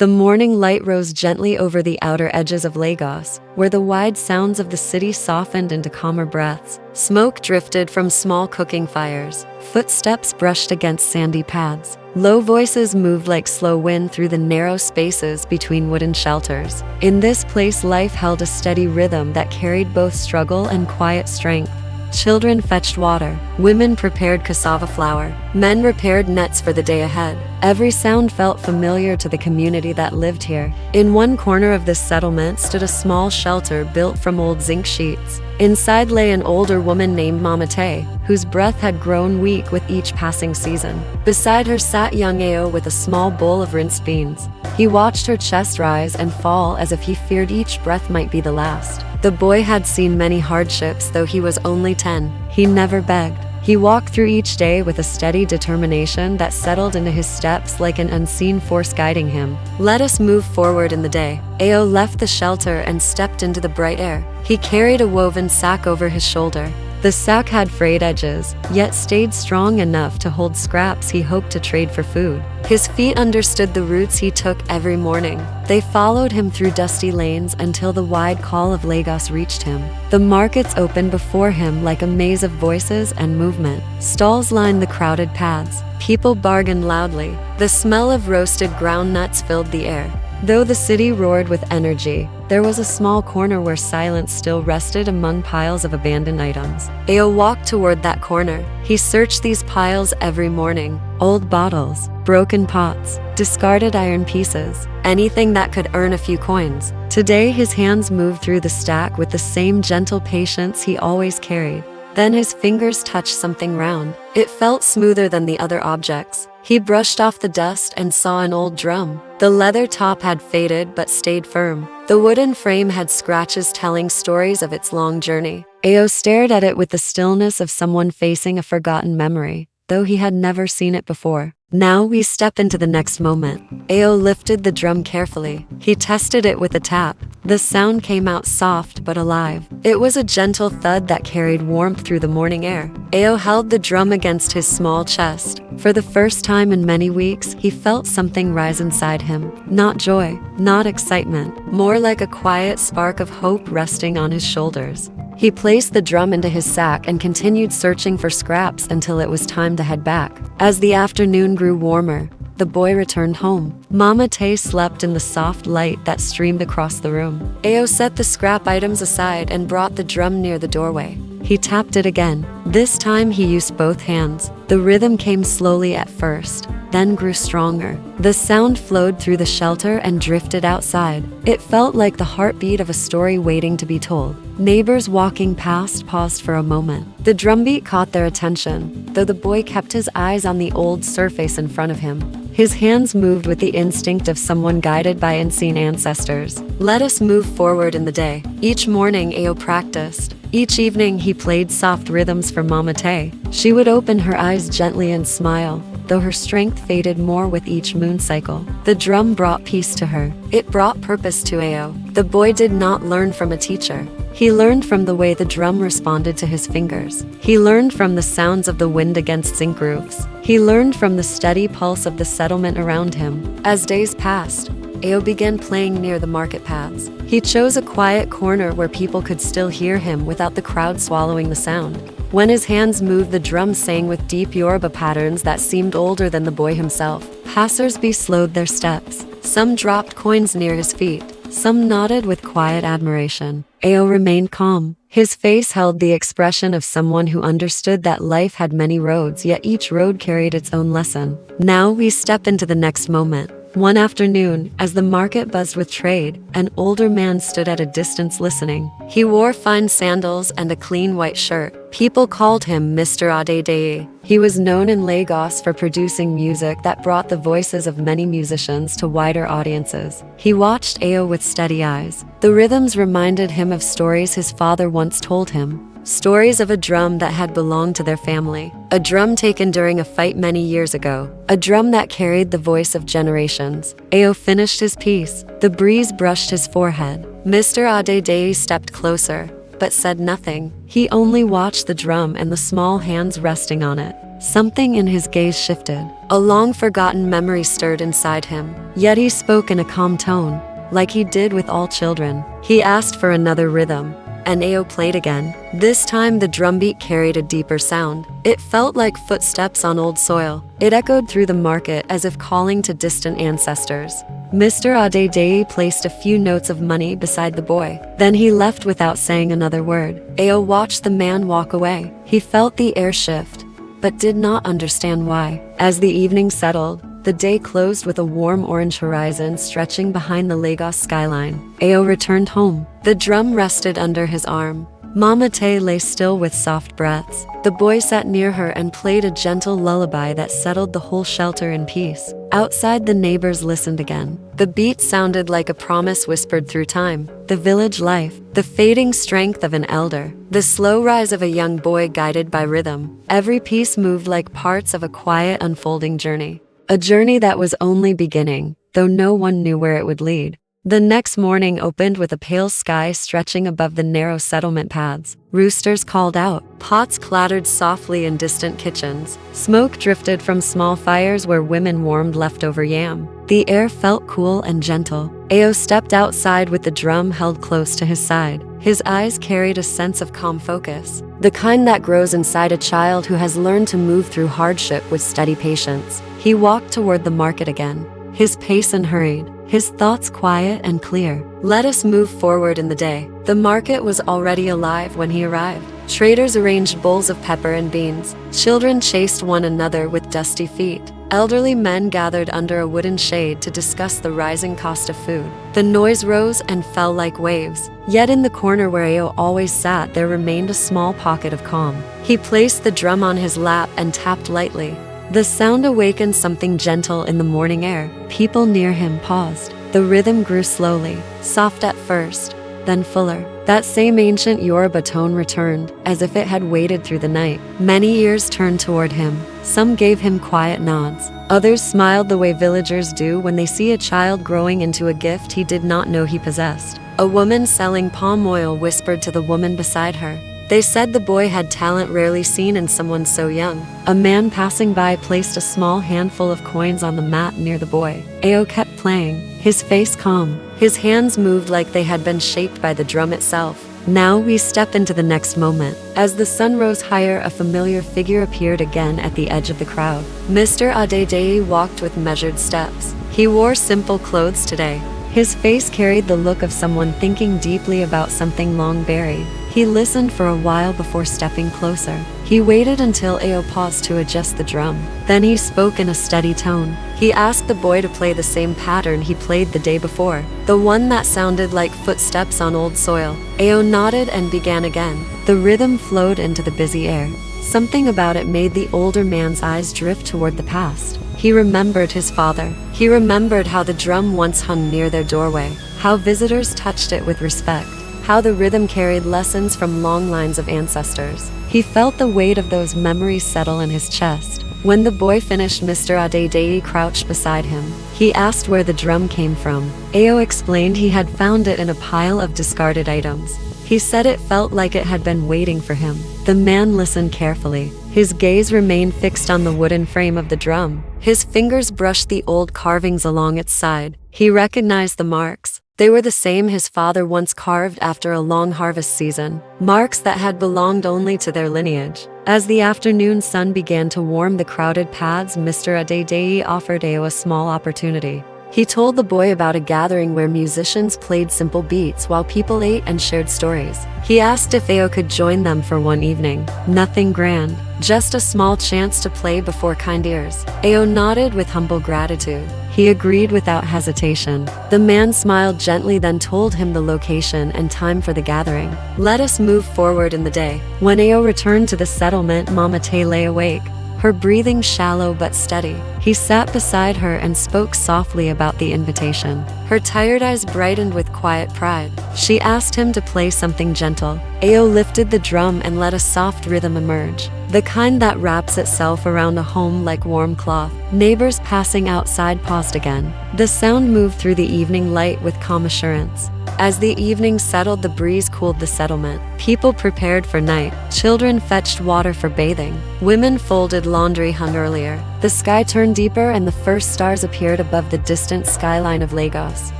The morning light rose gently over the outer edges of Lagos, where the wide sounds of the city softened into calmer breaths. Smoke drifted from small cooking fires. Footsteps brushed against sandy paths. Low voices moved like slow wind through the narrow spaces between wooden shelters. In this place, life held a steady rhythm that carried both struggle and quiet strength. Children fetched water. Women prepared cassava flour. Men repaired nets for the day ahead. Every sound felt familiar to the community that lived here. In one corner of this settlement stood a small shelter built from old zinc sheets. Inside lay an older woman named Mama Tay, whose breath had grown weak with each passing season. Beside her sat young Ao with a small bowl of rinsed beans. He watched her chest rise and fall as if he feared each breath might be the last. The boy had seen many hardships, though he was only 10. He never begged. He walked through each day with a steady determination that settled into his steps like an unseen force guiding him. Let us move forward in the day. Ao left the shelter and stepped into the bright air. He carried a woven sack over his shoulder. The sack had frayed edges, yet stayed strong enough to hold scraps he hoped to trade for food. His feet understood the routes he took every morning. They followed him through dusty lanes until the wide call of Lagos reached him. The markets opened before him like a maze of voices and movement. Stalls lined the crowded paths. People bargained loudly. The smell of roasted groundnuts filled the air. Though the city roared with energy, there was a small corner where silence still rested among piles of abandoned items. Ao walked toward that corner. He searched these piles every morning. Old bottles, broken pots, discarded iron pieces, anything that could earn a few coins. Today his hands moved through the stack with the same gentle patience he always carried. Then his fingers touched something round. It felt smoother than the other objects. He brushed off the dust and saw an old drum. The leather top had faded but stayed firm. The wooden frame had scratches telling stories of its long journey. Ao stared at it with the stillness of someone facing a forgotten memory, though he had never seen it before. Now we step into the next moment. Ao lifted the drum carefully. He tested it with a tap. The sound came out soft but alive. It was a gentle thud that carried warmth through the morning air. Ao held the drum against his small chest. For the first time in many weeks, he felt something rise inside him. Not joy, not excitement, more like a quiet spark of hope resting on his shoulders. He placed the drum into his sack and continued searching for scraps until it was time to head back. As the afternoon grew warmer, the boy returned home. Mama Tay slept in the soft light that streamed across the room. Ao set the scrap items aside and brought the drum near the doorway. He tapped it again. This time he used both hands. The rhythm came slowly at first, then grew stronger. The sound flowed through the shelter and drifted outside. It felt like the heartbeat of a story waiting to be told. Neighbors walking past paused for a moment. The drumbeat caught their attention, though the boy kept his eyes on the old surface in front of him. His hands moved with the instinct of someone guided by unseen ancestors. Let us move forward in the day. Each morning, Ao practiced. Each evening, he played soft rhythms for Mama Tay. She would open her eyes gently and smile, though her strength faded more with each moon cycle. The drum brought peace to her. It brought purpose to Ao. The boy did not learn from a teacher. He learned from the way the drum responded to his fingers. He learned from the sounds of the wind against zinc roofs. He learned from the steady pulse of the settlement around him. As days passed, Ao began playing near the market paths. He chose a quiet corner where people could still hear him without the crowd swallowing the sound. When his hands moved, the drum sang with deep Yoruba patterns that seemed older than the boy himself. Passers-by slowed their steps. Some dropped coins near his feet. Some nodded with quiet admiration. Ao remained calm. His face held the expression of someone who understood that life had many roads, yet each road carried its own lesson. Now we step into the next moment. One afternoon, as the market buzzed with trade, an older man stood at a distance listening. He wore fine sandals and a clean white shirt. People called him Mr. Adedeye. He was known in Lagos for producing music that brought the voices of many musicians to wider audiences. He watched Ao with steady eyes. The rhythms reminded him of stories his father once told him. Stories of a drum that had belonged to their family. A drum taken during a fight many years ago. A drum that carried the voice of generations. Ao finished his piece. The breeze brushed his forehead. Mr. Adedeye stepped closer, but said nothing. He only watched the drum and the small hands resting on it. Something in his gaze shifted. A long-forgotten memory stirred inside him, yet he spoke in a calm tone, like he did with all children. He asked for another rhythm, and Ao played again. This time the drumbeat carried a deeper sound. It felt like footsteps on old soil. It echoed through the market as if calling to distant ancestors. Mr. Adedei placed a few notes of money beside the boy. Then he left without saying another word. Ao watched the man walk away. He felt the air shift, but did not understand why. As the evening settled, the day closed with a warm orange horizon stretching behind the Lagos skyline. Ao returned home. The drum rested under his arm. Mama Tay lay still with soft breaths. The boy sat near her and played a gentle lullaby that settled the whole shelter in peace. Outside, the neighbors listened again. The beat sounded like a promise whispered through time. The village life, the fading strength of an elder, the slow rise of a young boy guided by rhythm. Every piece moved like parts of a quiet, unfolding journey. A journey that was only beginning, though no one knew where it would lead. The next morning opened with a pale sky stretching above the narrow settlement paths. Roosters called out. Pots clattered softly in distant kitchens. Smoke drifted from small fires where women warmed leftover yam. The air felt cool and gentle. Ao stepped outside with the drum held close to his side. His eyes carried a sense of calm focus, the kind that grows inside a child who has learned to move through hardship with steady patience. He walked toward the market again, his pace unhurried, his thoughts quiet and clear. Let us move forward in the day. The market was already alive when he arrived. Traders arranged bowls of pepper and beans. Children chased one another with dusty feet. Elderly men gathered under a wooden shade to discuss the rising cost of food. The noise rose and fell like waves. Yet in the corner where Ao always sat, there remained a small pocket of calm. He placed the drum on his lap and tapped lightly. The sound awakened something gentle in the morning air. People near him paused. The rhythm grew slowly, soft at first, then fuller. That same ancient Yoruba tone returned, as if it had waited through the night. Many ears turned toward him. Some gave him quiet nods. Others smiled the way villagers do when they see a child growing into a gift he did not know he possessed. A woman selling palm oil whispered to the woman beside her. They said the boy had talent rarely seen in someone so young. A man passing by placed a small handful of coins on the mat near the boy. Ao kept playing, his face calm. His hands moved like they had been shaped by the drum itself. Now we step into the next moment. As the sun rose higher, a familiar figure appeared again at the edge of the crowd. Mr. Adedei walked with measured steps. He wore simple clothes today. His face carried the look of someone thinking deeply about something long buried. He listened for a while before stepping closer. He waited until Ao paused to adjust the drum. Then he spoke in a steady tone. He asked the boy to play the same pattern he played the day before, the one that sounded like footsteps on old soil. Ao nodded and began again. The rhythm flowed into the busy air. Something about it made the older man's eyes drift toward the past. He remembered his father. He remembered how the drum once hung near their doorway, how visitors touched it with respect, how the rhythm carried lessons from long lines of ancestors. He felt the weight of those memories settle in his chest. When the boy finished, Mr. Adedei crouched beside him. He asked where the drum came from. Ao explained he had found it in a pile of discarded items. He said it felt like it had been waiting for him. The man listened carefully. His gaze remained fixed on the wooden frame of the drum. His fingers brushed the old carvings along its side. He recognized the marks. They were the same his father once carved after a long harvest season, marks that had belonged only to their lineage. As the afternoon sun began to warm the crowded paths, Mr. Adedei offered Ao a small opportunity. He told the boy about a gathering where musicians played simple beats while people ate and shared stories. He asked if Ao could join them for one evening. Nothing grand, just a small chance to play before kind ears. Ao nodded with humble gratitude. He agreed without hesitation. The man smiled gently, then told him the location and time for the gathering. Let us move forward in the day. When Ao returned to the settlement, Mama Tay lay awake, her breathing shallow but steady. He sat beside her and spoke softly about the invitation. Her tired eyes brightened with quiet pride. She asked him to play something gentle. Ao lifted the drum and let a soft rhythm emerge, the kind that wraps itself around a home like warm cloth. Neighbors passing outside paused again. The sound moved through the evening light with calm assurance. As the evening settled, the breeze cooled the settlement. People prepared for night. Children fetched water for bathing. Women folded laundry hung earlier. The sky turned deeper and the first stars appeared above the distant skyline of Lagos.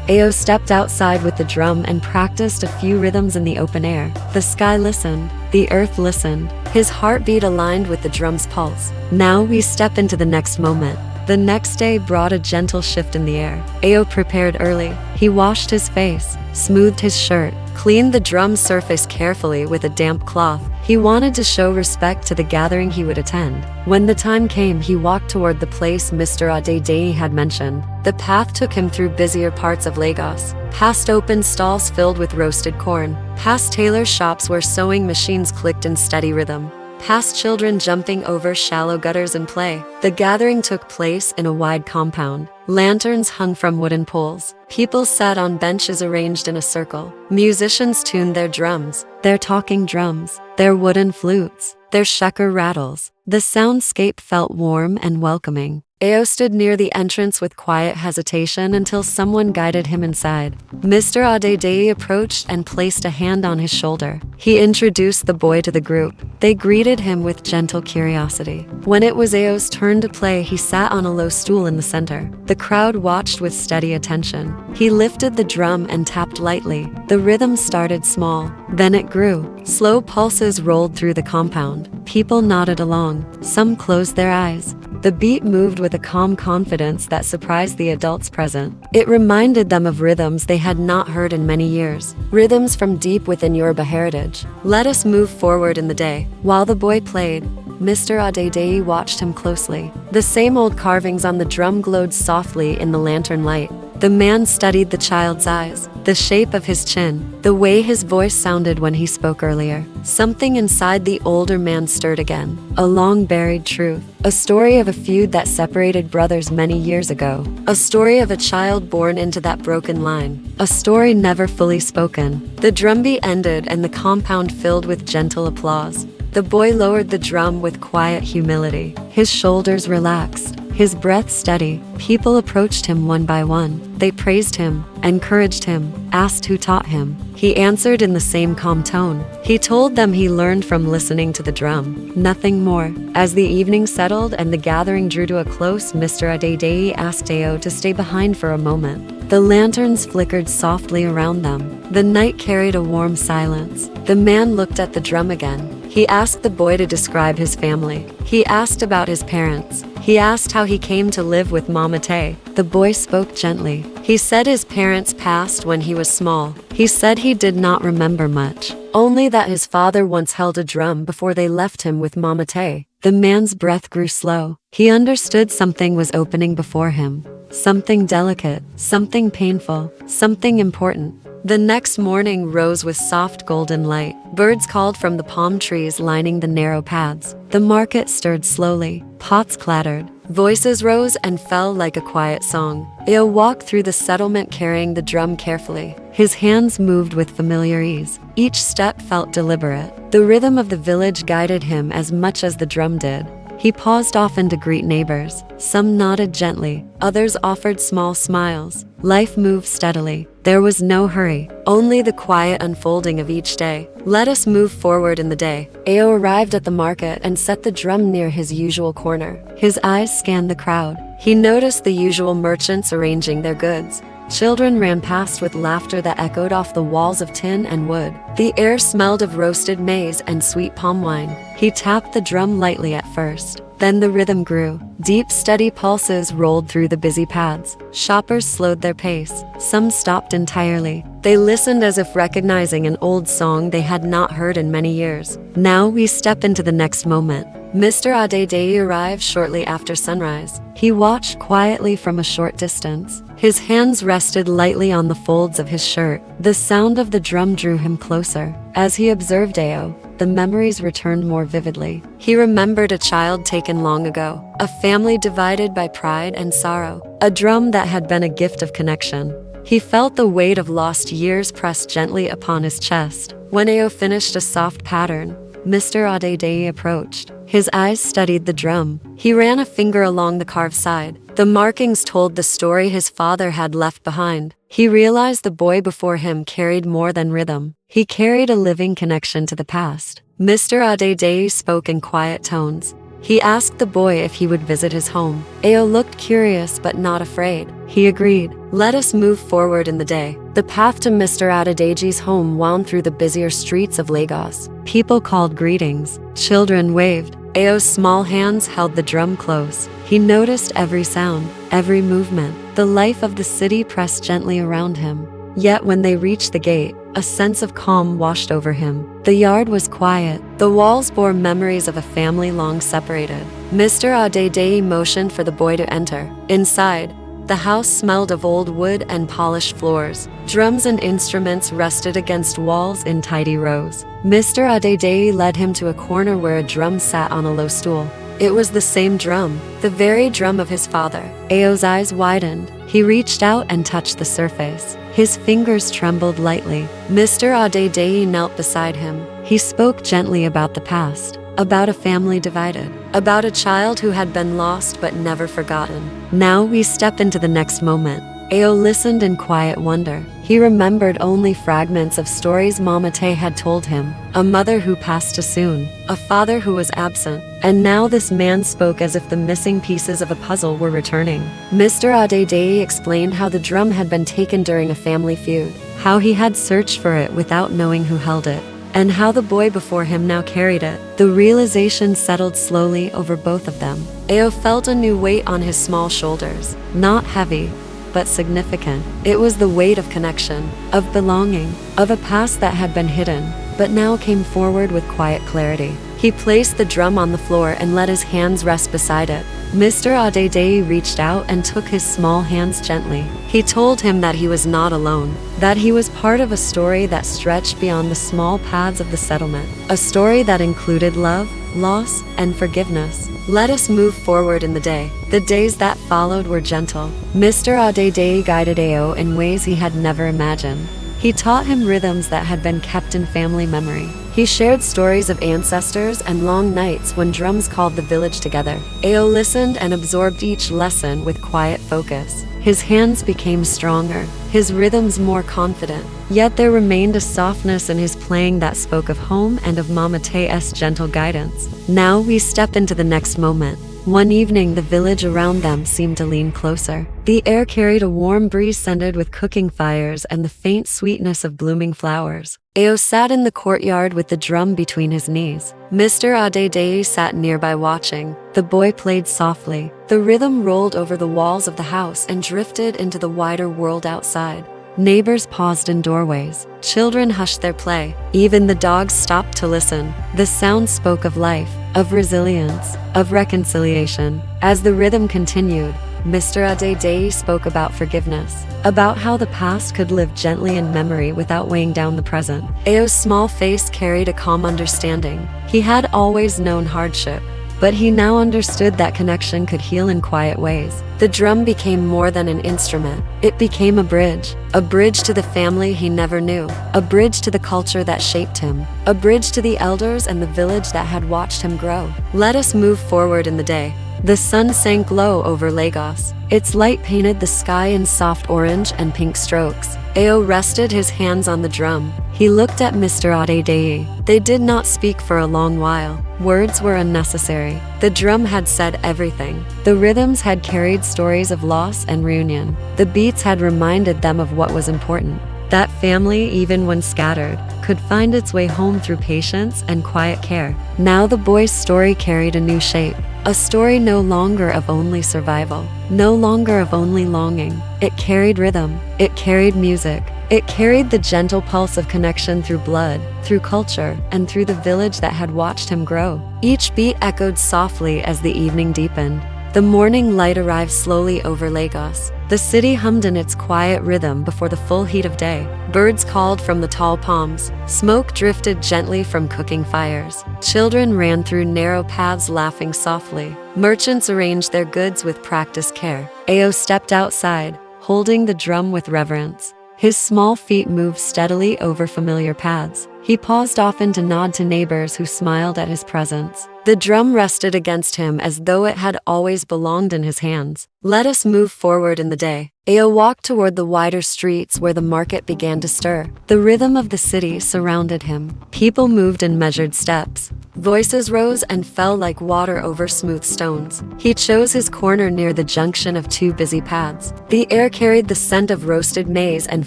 Ao stepped outside with the drum and practiced a few rhythms in the open air. The sky listened. The earth listened. His heartbeat aligned with the drum's pulse. Now we step into the next moment. The next day brought a gentle shift in the air. Ao prepared early. He washed his face, smoothed his shirt, cleaned the drum surface carefully with a damp cloth. He wanted to show respect to the gathering he would attend. When the time came, he walked toward the place Mr. Adedei had mentioned. The path took him through busier parts of Lagos, past open stalls filled with roasted corn, past tailor shops where sewing machines clicked in steady rhythm, past children jumping over shallow gutters in play. The gathering took place in a wide compound. Lanterns hung from wooden poles. People sat on benches arranged in a circle. Musicians tuned their drums, their talking drums, their wooden flutes, their sheker rattles. The soundscape felt warm and welcoming. Ao stood near the entrance with quiet hesitation until someone guided him inside. Mr. Adedei approached and placed a hand on his shoulder. He introduced the boy to the group. They greeted him with gentle curiosity. When it was Ao's turn to play, he sat on a low stool in the center. The crowd watched with steady attention. He lifted the drum and tapped lightly. The rhythm started small, then it grew. Slow pulses rolled through the compound. People nodded along. Some closed their eyes. The beat moved with a calm confidence that surprised the adults present. It reminded them of rhythms they had not heard in many years, rhythms from deep within Yoruba heritage. Let us move forward in the day. While the boy played, Mr. Adedei watched him closely. The same old carvings on the drum glowed softly in the lantern light. The man studied the child's eyes, the shape of his chin, the way his voice sounded when he spoke earlier. Something inside the older man stirred again. A long-buried truth. A story of a feud that separated brothers many years ago. A story of a child born into that broken line. A story never fully spoken. The drumbeat ended and the compound filled with gentle applause. The boy lowered the drum with quiet humility. His shoulders relaxed, his breath steady. People approached him one by one. They praised him, encouraged him, asked who taught him. He answered in the same calm tone. He told them he learned from listening to the drum, nothing more. As the evening settled and the gathering drew to a close, Mr. Adedei asked Ao to stay behind for a moment. The lanterns flickered softly around them. The night carried a warm silence. The man looked at the drum again. He asked the boy to describe his family. He asked about his parents. He asked how he came to live with Mama Tay. The boy spoke gently. He said his parents passed when he was small. He said he did not remember much, only that his father once held a drum before they left him with Mama Tay. The man's breath grew slow. He understood something was opening before him. Something delicate, something painful, something important. The next morning rose with soft golden light. Birds called from the palm trees lining the narrow paths. The market stirred slowly. Pots clattered. Voices rose and fell like a quiet song. Ao walked through the settlement carrying the drum carefully. His hands moved with familiar ease. Each step felt deliberate. The rhythm of the village guided him as much as the drum did. He paused often to greet neighbors. Some nodded gently, others offered small smiles. Life moved steadily. There was no hurry, only the quiet unfolding of each day. Let us move forward in the day. Ao arrived at the market and set the drum near his usual corner. His eyes scanned the crowd. He noticed the usual merchants arranging their goods. Children ran past with laughter that echoed off the walls of tin and wood. The air smelled of roasted maize and sweet palm wine. He tapped the drum lightly at first. Then the rhythm grew. Deep, steady pulses rolled through the busy paths. Shoppers slowed their pace. Some stopped entirely. They listened as if recognizing an old song they had not heard in many years. Now we step into the next moment. Mr. Adedei arrived shortly after sunrise. He watched quietly from a short distance. His hands rested lightly on the folds of his shirt. The sound of the drum drew him closer. As he observed Ao, the memories returned more vividly. He remembered a child taken long ago, a family divided by pride and sorrow, a drum that had been a gift of connection. He felt the weight of lost years pressed gently upon his chest. When Ao finished a soft pattern, Mr. Adedei approached. His eyes studied the drum. He ran a finger along the carved side. The markings told the story his father had left behind. He realized the boy before him carried more than rhythm. He carried a living connection to the past. Mr. Adedei spoke in quiet tones. He asked the boy if he would visit his home. Ao looked curious but not afraid. He agreed. Let us move forward in the day. The path to Mr. Adedeji's home wound through the busier streets of Lagos. People called greetings. Children waved. Ao's small hands held the drum close. He noticed every sound, every movement. The life of the city pressed gently around him. Yet when they reached the gate, a sense of calm washed over him. The yard was quiet. The walls bore memories of a family long separated. Mr. Adedei motioned for the boy to enter. Inside, the house smelled of old wood and polished floors. Drums and instruments rested against walls in tidy rows. Mr. Adedei led him to a corner where a drum sat on a low stool. It was the same drum, the very drum of his father. Ao's eyes widened. He reached out and touched the surface. His fingers trembled lightly. Mr. Adedei knelt beside him. He spoke gently about the past, about a family divided, about a child who had been lost but never forgotten. Now we step into the next moment. Ao listened in quiet wonder. He remembered only fragments of stories Mama Tay had told him. A mother who passed too soon, a father who was absent, and now this man spoke as if the missing pieces of a puzzle were returning. Mr. Adedei explained how the drum had been taken during a family feud, how he had searched for it without knowing who held it, and how the boy before him now carried it. The realization settled slowly over both of them. Ao felt a new weight on his small shoulders, not heavy, but significant. It was the weight of connection, of belonging, of a past that had been hidden, but now came forward with quiet clarity. He placed the drum on the floor and let his hands rest beside it. Mr. Adedei reached out and took his small hands gently. He told him that he was not alone, that he was part of a story that stretched beyond the small paths of the settlement, a story that included love, loss, and forgiveness. Let us move forward in the day. The days that followed were gentle. Mr. Adedei guided Ao in ways he had never imagined. He taught him rhythms that had been kept in family memory. He shared stories of ancestors and long nights when drums called the village together. Ao listened and absorbed each lesson with quiet focus. His hands became stronger, his rhythms more confident. Yet there remained a softness in his playing that spoke of home and of Mama Tay's gentle guidance. Now we step into the next moment. One evening, the village around them seemed to lean closer. The air carried a warm breeze scented with cooking fires and the faint sweetness of blooming flowers. Ao sat in the courtyard with the drum between his knees. Mr. Adedei sat nearby watching. The boy played softly. The rhythm rolled over the walls of the house and drifted into the wider world outside. Neighbors paused in doorways. Children hushed their play. Even the dogs stopped to listen. The sound spoke of life, of resilience, of reconciliation. As the rhythm continued, Mr. Adedei spoke about forgiveness, about how the past could live gently in memory without weighing down the present. Ao's small face carried a calm understanding. He had always known hardship, but he now understood that connection could heal in quiet ways. The drum became more than an instrument. It became a bridge to the family he never knew, a bridge to the culture that shaped him, a bridge to the elders and the village that had watched him grow. Let us move forward in the day. The sun sank low over Lagos. Its light painted the sky in soft orange and pink strokes. Ao rested his hands on the drum. He looked at Mr. Adedei. They did not speak for a long while. Words were unnecessary. The drum had said everything. The rhythms had carried stories of loss and reunion. The beats had reminded them of what was important. That family, even when scattered, could find its way home through patience and quiet care. Now the boy's story carried a new shape. A story no longer of only survival, no longer of only longing. It carried rhythm, it carried music, it carried the gentle pulse of connection through blood, through culture, and through the village that had watched him grow. Each beat echoed softly as the evening deepened. The morning light arrived slowly over Lagos. The city hummed in its quiet rhythm before the full heat of day. Birds called from the tall palms. Smoke drifted gently from cooking fires. Children ran through narrow paths laughing softly. Merchants arranged their goods with practiced care. Ao stepped outside, holding the drum with reverence. His small feet moved steadily over familiar paths. He paused often to nod to neighbors who smiled at his presence. The drum rested against him as though it had always belonged in his hands. Let us move forward in the day. Ao walked toward the wider streets where the market began to stir. The rhythm of the city surrounded him. People moved in measured steps. Voices rose and fell like water over smooth stones. He chose his corner near the junction of two busy paths. The air carried the scent of roasted maize and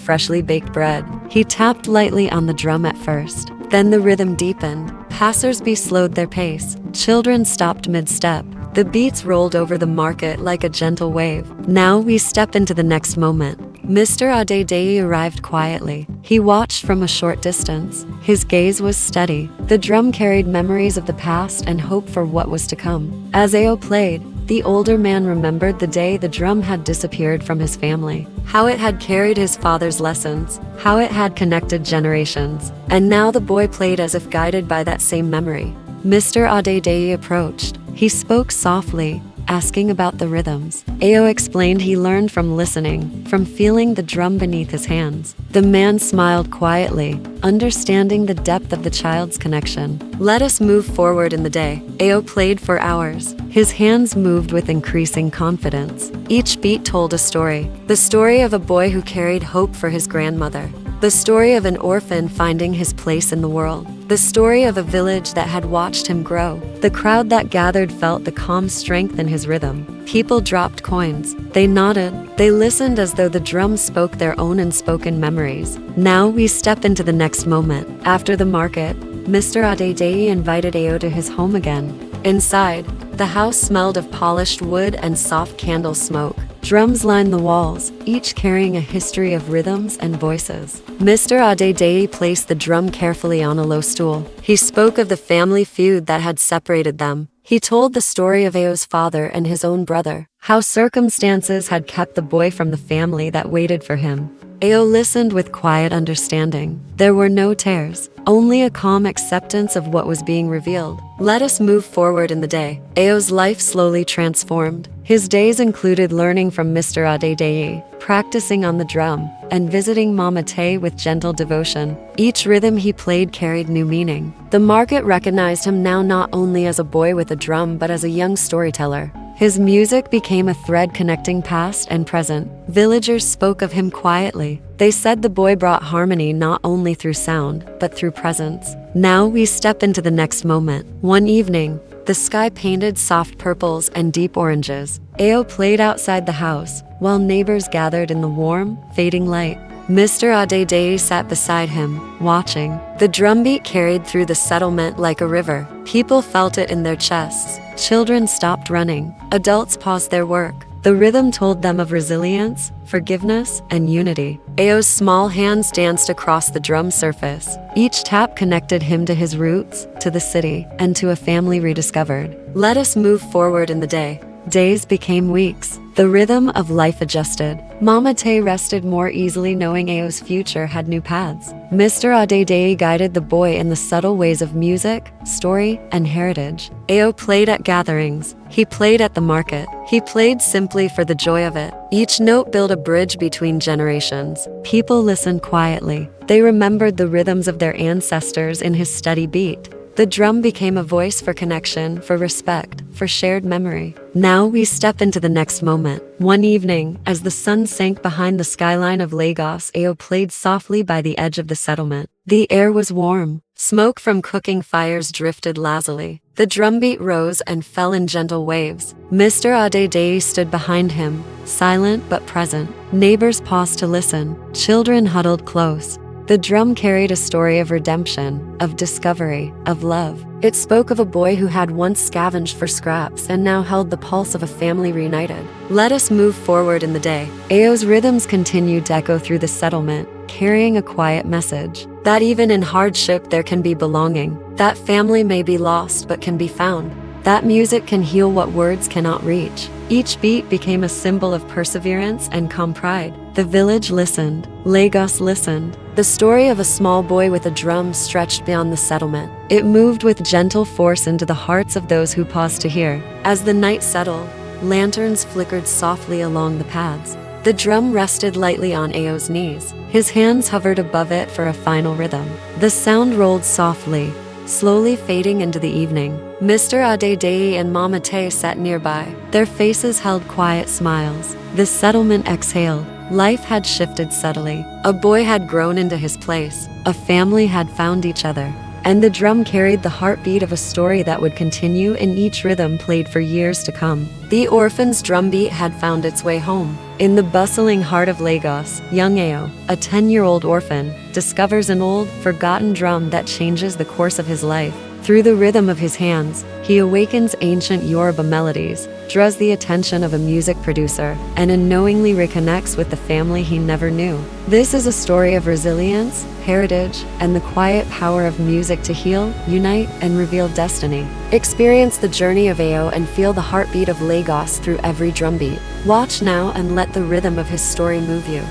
freshly baked bread. He tapped lightly on the drum at first. Then the rhythm deepened. Passers-by slowed their pace. Children stopped mid-step. The beats rolled over the market like a gentle wave. Now we step into the next moment. Mr. Adedei arrived quietly. He watched from a short distance. His gaze was steady. The drum carried memories of the past and hope for what was to come. As Ao played, the older man remembered the day the drum had disappeared from his family, how it had carried his father's lessons, how it had connected generations. And now the boy played as if guided by that same memory. Mr. Adedei approached. He spoke softly, asking about the rhythms. Ao explained he learned from listening, from feeling the drum beneath his hands. The man smiled quietly, understanding the depth of the child's connection. Let us move forward in the day. Ao played for hours. His hands moved with increasing confidence. Each beat told a story. The story of a boy who carried hope for his grandmother. The story of an orphan finding his place in the world. The story of a village that had watched him grow. The crowd that gathered felt the calm strength in his rhythm. People dropped coins. They nodded. They listened as though the drum spoke their own unspoken memories. Now we step into the next moment. After the market, Mr. Adedei invited Ao to his home again. Inside, the house smelled of polished wood and soft candle smoke. Drums lined the walls, each carrying a history of rhythms and voices. Mr. Adedei placed the drum carefully on a low stool. He spoke of the family feud that had separated them. He told the story of Ao's father and his own brother, how circumstances had kept the boy from the family that waited for him. Ao listened with quiet understanding. There were no tears, only a calm acceptance of what was being revealed. Let us move forward in the day. Ao's life slowly transformed. His days included learning from Mr. Adedei, practicing on the drum, and visiting Mama Tay with gentle devotion. Each rhythm he played carried new meaning. The market recognized him now not only as a boy with a drum but as a young storyteller. His music became a thread connecting past and present. Villagers spoke of him quietly. They said the boy brought harmony not only through sound, but through presence. Now we step into the next moment. One evening, the sky painted soft purples and deep oranges. Ao played outside the house, while neighbors gathered in the warm, fading light. Mr. Adedei sat beside him, watching. The drumbeat carried through the settlement like a river. People felt it in their chests. Children stopped running. Adults paused their work. The rhythm told them of resilience, forgiveness, and unity. Ao's small hands danced across the drum surface. Each tap connected him to his roots, to the city, and to a family rediscovered. Let us move forward in the day. Days became weeks. The rhythm of life adjusted. Mama Tay rested more easily knowing Ao's future had new paths. Mr. Adedei guided the boy in the subtle ways of music, story, and heritage. Ao played at gatherings. He played at the market. He played simply for the joy of it. Each note built a bridge between generations. People listened quietly. They remembered the rhythms of their ancestors in his steady beat. The drum became a voice for connection, for respect, for shared memory. Now we step into the next moment. One evening, as the sun sank behind the skyline of Lagos, Ao played softly by the edge of the settlement. The air was warm. Smoke from cooking fires drifted lazily. The drumbeat rose and fell in gentle waves. Mr. Adedei stood behind him, silent but present. Neighbors paused to listen. Children huddled close. The drum carried a story of redemption, of discovery, of love. It spoke of a boy who had once scavenged for scraps and now held the pulse of a family reunited. Let us move forward in the day. Ao's rhythms continued to echo through the settlement, carrying a quiet message. That even in hardship there can be belonging. That family may be lost but can be found. That music can heal what words cannot reach. Each beat became a symbol of perseverance and calm pride. The village listened. Lagos listened. The story of a small boy with a drum stretched beyond the settlement. It moved with gentle force into the hearts of those who paused to hear. As the night settled, lanterns flickered softly along the paths. The drum rested lightly on Ao's knees. His hands hovered above it for a final rhythm. The sound rolled softly, slowly fading into the evening. Mr. Adedei and Mama Tay sat nearby. Their faces held quiet smiles. The settlement exhaled. Life had shifted subtly. A boy had grown into his place. A family had found each other. And the drum carried the heartbeat of a story that would continue in each rhythm played for years to come. The Orphan's drumbeat had found its way home. In the bustling heart of Lagos, young Ao, a 10-year-old orphan, discovers an old, forgotten drum that changes the course of his life. Through the rhythm of his hands, he awakens ancient Yoruba melodies, draws the attention of a music producer, and unknowingly reconnects with the family he never knew. This is a story of resilience, heritage, and the quiet power of music to heal, unite, and reveal destiny. Experience the journey of Ao and feel the heartbeat of Lagos through every drumbeat. Watch now and let the rhythm of his story move you.